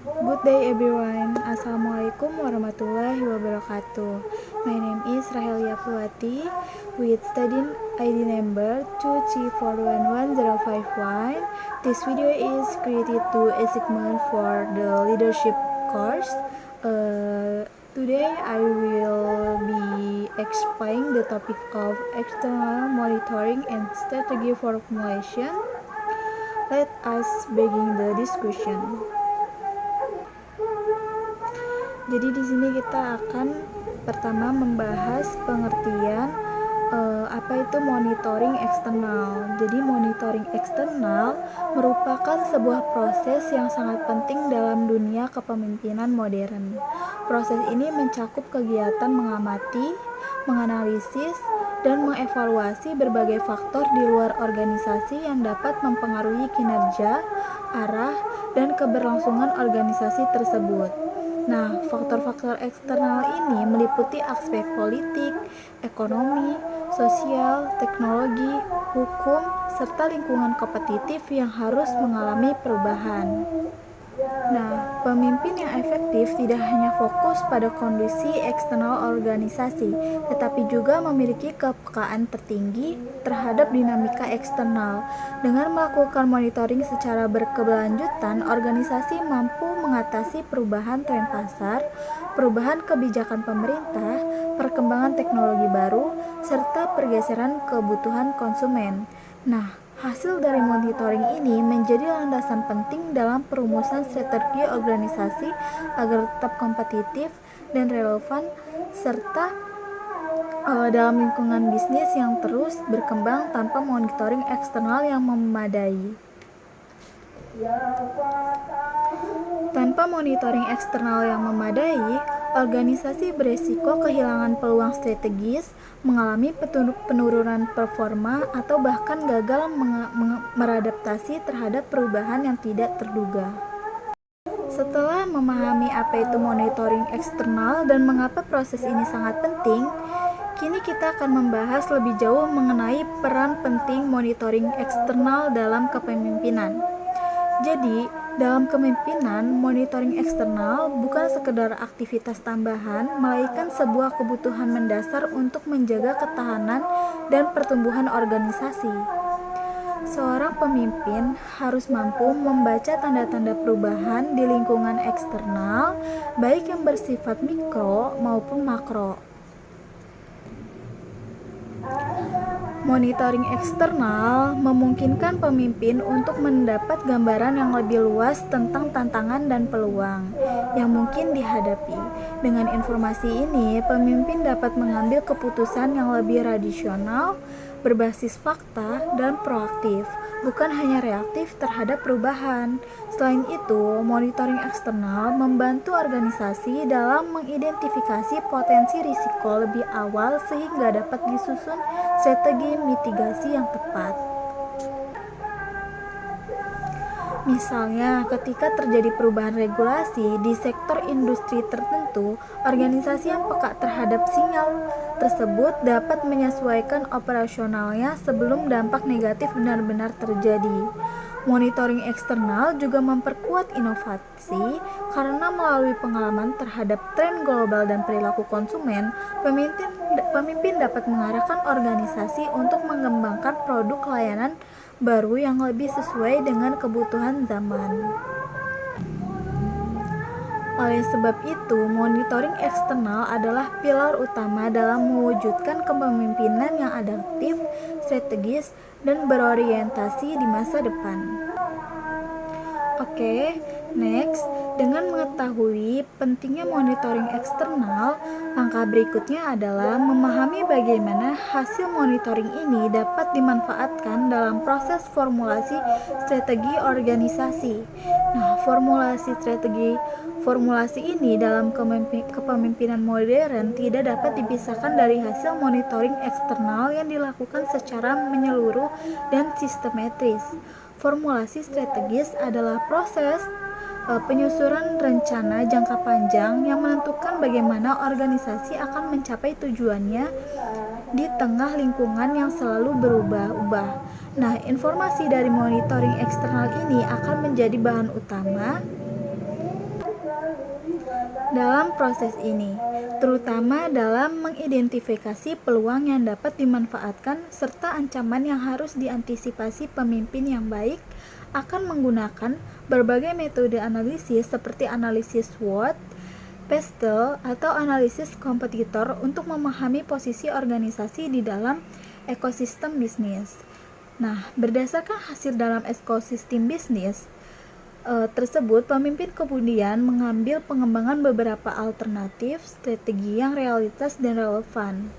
Good day everyone. Assalamualaikum warahmatullahi wabarakatuh. My name is Rahelia Puwati with study ID number 234111051. This video is created to a segment for the leadership course. Today I will be explaining the topic of external monitoring and strategy formulation. Let us begin the discussion. Jadi di sini kita akan pertama membahas pengertian apa itu monitoring eksternal. Jadi monitoring eksternal merupakan sebuah proses yang sangat penting dalam dunia kepemimpinan modern. Proses ini mencakup kegiatan mengamati, menganalisis, dan mengevaluasi berbagai faktor di luar organisasi yang dapat mempengaruhi kinerja, arah, dan keberlangsungan organisasi tersebut. Nah, faktor-faktor eksternal ini meliputi aspek politik, ekonomi, sosial, teknologi, hukum, serta lingkungan kompetitif yang harus mengalami perubahan. Nah, pemimpin yang efektif tidak hanya fokus pada kondisi eksternal organisasi, tetapi juga memiliki kepekaan tertinggi terhadap dinamika eksternal. Dengan melakukan monitoring secara berkelanjutan, organisasi mampu mengatasi perubahan tren pasar, perubahan kebijakan pemerintah, perkembangan teknologi baru, serta pergeseran kebutuhan konsumen. Nah, hasil dari monitoring ini menjadi landasan penting dalam perumusan strategi organisasi agar tetap kompetitif dan relevan serta dalam lingkungan bisnis yang terus berkembang tanpa monitoring eksternal yang memadai. Tanpa monitoring eksternal yang memadai, organisasi beresiko kehilangan peluang strategis, mengalami penurunan performa, atau bahkan gagal beradaptasi terhadap perubahan yang tidak terduga. Setelah memahami apa itu monitoring eksternal dan mengapa proses ini sangat penting, kini kita akan membahas lebih jauh mengenai peran penting monitoring eksternal dalam kepemimpinan. Jadi, dalam kepemimpinan, monitoring eksternal bukan sekedar aktivitas tambahan, melainkan sebuah kebutuhan mendasar untuk menjaga ketahanan dan pertumbuhan organisasi. Seorang pemimpin harus mampu membaca tanda-tanda perubahan di lingkungan eksternal, baik yang bersifat mikro maupun makro. Monitoring eksternal memungkinkan pemimpin untuk mendapat gambaran yang lebih luas tentang tantangan dan peluang yang mungkin dihadapi. Dengan informasi ini, pemimpin dapat mengambil keputusan yang lebih rasional, berbasis fakta, dan proaktif, bukan hanya reaktif terhadap perubahan. Selain itu, monitoring eksternal membantu organisasi dalam mengidentifikasi potensi risiko lebih awal sehingga dapat disusun strategi mitigasi yang tepat. Misalnya, ketika terjadi perubahan regulasi di sektor industri tertentu, organisasi yang peka terhadap sinyal tersebut dapat menyesuaikan operasionalnya sebelum dampak negatif benar-benar terjadi. Monitoring eksternal juga memperkuat inovasi karena melalui pengalaman terhadap tren global dan perilaku konsumen, pemimpin dapat mengarahkan organisasi untuk mengembangkan produk layanan baru yang lebih sesuai dengan kebutuhan zaman. Oleh sebab itu, monitoring eksternal adalah pilar utama dalam mewujudkan kepemimpinan yang adaptif, strategis, dan berorientasi di masa depan. Oke, next, dengan mengetahui pentingnya monitoring eksternal, langkah berikutnya adalah memahami bagaimana hasil monitoring ini dapat dimanfaatkan dalam proses formulasi strategi organisasi. Nah, formulasi ini dalam kepemimpinan modern tidak dapat dipisahkan dari hasil monitoring eksternal yang dilakukan secara menyeluruh dan sistematis. Formulasi strategis adalah proses penyusunan rencana jangka panjang yang menentukan bagaimana organisasi akan mencapai tujuannya di tengah lingkungan yang selalu berubah-ubah. Nah, informasi dari monitoring eksternal ini akan menjadi bahan utama dalam proses ini, terutama dalam mengidentifikasi peluang yang dapat dimanfaatkan serta ancaman yang harus diantisipasi. Pemimpin yang baik akan menggunakan berbagai metode analisis seperti analisis SWOT, PESTEL, atau analisis kompetitor untuk memahami posisi organisasi di dalam ekosistem bisnis. Nah, berdasarkan hasil dalam ekosistem bisnis tersebut, pemimpin kemudian mengambil pengembangan beberapa alternatif strategi yang realitas dan relevan.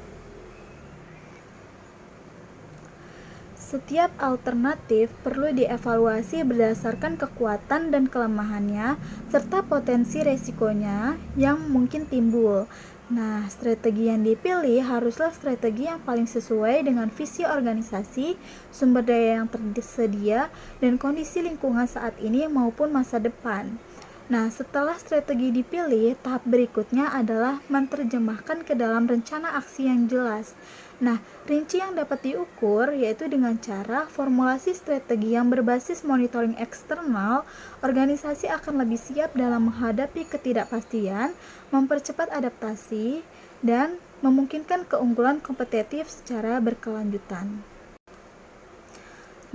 Setiap alternatif perlu dievaluasi berdasarkan kekuatan dan kelemahannya serta potensi resikonya yang mungkin timbul. Nah, strategi yang dipilih haruslah strategi yang paling sesuai dengan visi organisasi, sumber daya yang tersedia, dan kondisi lingkungan saat ini maupun masa depan. Nah, setelah strategi dipilih, tahap berikutnya adalah menerjemahkan ke dalam rencana aksi yang jelas. Nah, rinci yang dapat diukur yaitu dengan cara formulasi strategi yang berbasis monitoring eksternal. Organisasi akan lebih siap dalam menghadapi ketidakpastian, mempercepat adaptasi, dan memungkinkan keunggulan kompetitif secara berkelanjutan.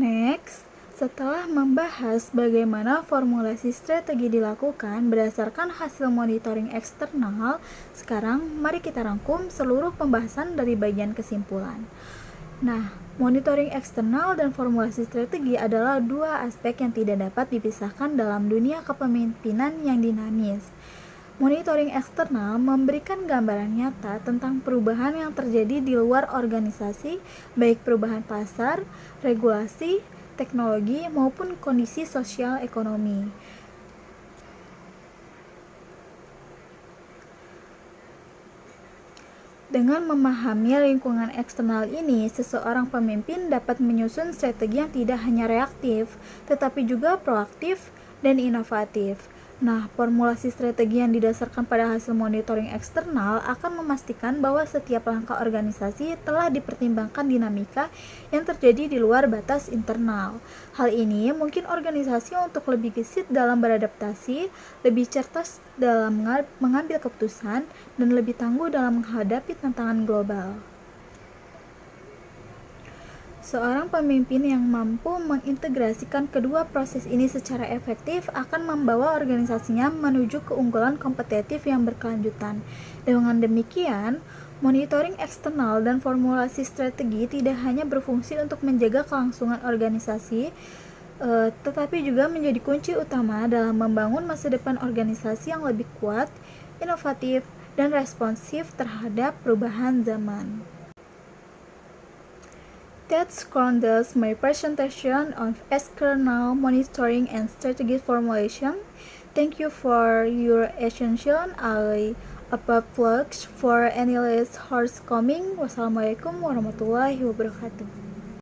Next, setelah membahas bagaimana formulasi strategi dilakukan berdasarkan hasil monitoring eksternal, sekarang mari kita rangkum seluruh pembahasan dari bagian kesimpulan. Nah, monitoring eksternal dan formulasi strategi adalah dua aspek yang tidak dapat dipisahkan dalam dunia kepemimpinan yang dinamis. Monitoring eksternal memberikan gambaran nyata tentang perubahan yang terjadi di luar organisasi, baik perubahan pasar, regulasi, teknologi, maupun kondisi sosial ekonomi. Dengan memahami lingkungan eksternal ini, seseorang pemimpin dapat menyusun strategi yang tidak hanya reaktif, tetapi juga proaktif dan inovatif. Nah, formulasi strategi yang didasarkan pada hasil monitoring eksternal akan memastikan bahwa setiap langkah organisasi telah dipertimbangkan dinamika yang terjadi di luar batas internal. Hal ini mungkin organisasi untuk lebih gesit dalam beradaptasi, lebih cerdas dalam mengambil keputusan, dan lebih tangguh dalam menghadapi tantangan global. Seorang pemimpin yang mampu mengintegrasikan kedua proses ini secara efektif akan membawa organisasinya menuju keunggulan kompetitif yang berkelanjutan. Dengan demikian, monitoring eksternal dan formulasi strategi tidak hanya berfungsi untuk menjaga kelangsungan organisasi, tetapi juga menjadi kunci utama dalam membangun masa depan organisasi yang lebih kuat, inovatif, dan responsif terhadap perubahan zaman. That concludes my presentation on external monitoring and strategy formulation. Thank you for your attention. I apologize for any less shortcoming. Wassalamualaikum warahmatullahi wabarakatuh.